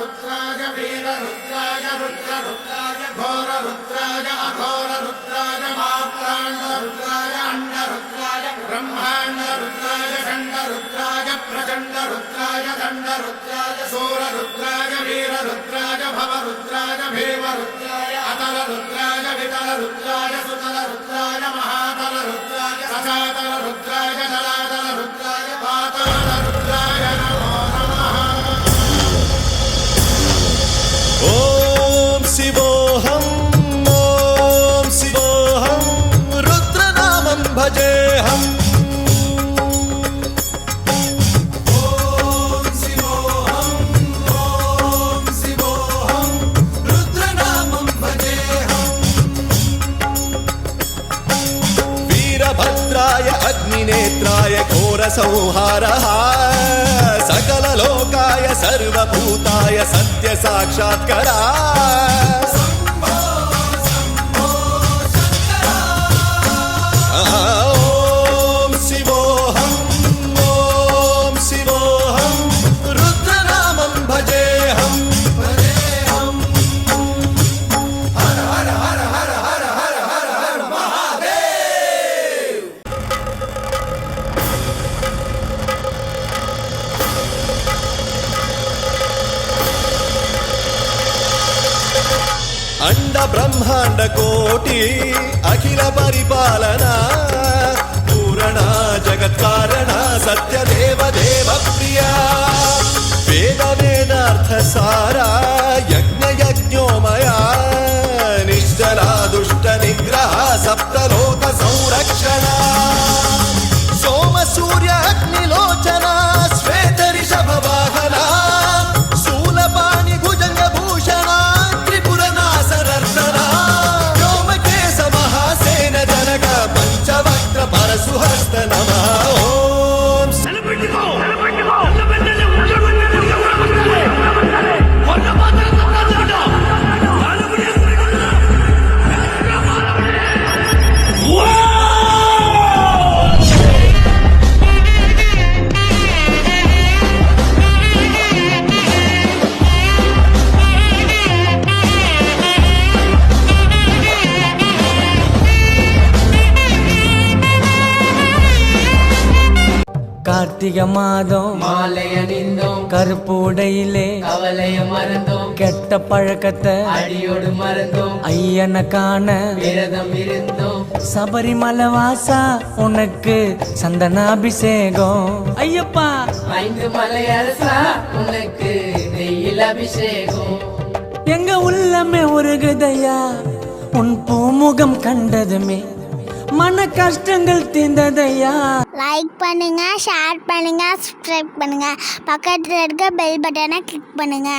रुद्राय वीर रुद्राय रुद्र रुद्राय घोर रुद्राय अघोर रुद्राय मात्रांड रुद्राय अंड रुद्राय ब्रह्मांड रुद्राय खंड रुद्राय प्रचंड रुद्राय दंड रुद्राय सूर रुद्राय वीर रुद्राय भव रुद्राय भीम रुद्राय अतल रुद्राय वितल रुद्राय सुतल रुद्राय महातल रुद्राय सचातल रुद्राय जलातल रुद्राय पाताल रुद्राय नमो नमः। ओम शिवोऽहं रुद्रनामं भजेऽहम्। वीरभद्राय अग्निनेत्राय घोरसंहारः सकललोकाय सर्वभूताय सत्यसाक्षात्करा। ॐ शिवोऽहं रुद्रनामं भजेऽहम्। हर हर हर हर हर हर हर हर महादेव। अंड ब्रह्मांड कोटि अखिल परिपालना पूरणा जगत्कारणा सत्यदेव देव प्रिया। वेद वेदार्थ सारा यज्ञ यज्ञोमया निश्चला दुष्ट निग्रह सप्तलोक संरक्षणा। सोम सूर्य अग्निलोचना श्वेत ऋषभ वाहना शूलपाणि भुजंग भूषणा त्रिपुर नासनर्दना। व्योमकेश महासेन जनक पंचवक्त्र परशुहस्त नमः। கார்த்திகை மாதம் மாலைய நின்றோம் கருப்புடையிலே கவலைய மறந்தோம் கெட்ட பழக்கத்தை அடியோடு மறந்தோம் ஐயனை காண விரதம் இருந்தோம் சபரிமலை வாசா உனக்கு சந்தனாபிஷேகம் ஐயப்பா 5 மலையரசா உனக்கு நெய்யில் அபிஷேகம் எங்க உள்ளமே உருகுதையா உன் பூமுகம் கண்டதுமே மன கஷ்டங்கள் தீர்ந்ததையா. லைக் பண்ணுங்க, ஷேர் பண்ணுங்க, சப்ஸ்கிரைப் பண்ணுங்க, பக்கத்தில் இருக்க பெல் பட்டனை கிளிக் பண்ணுங்க.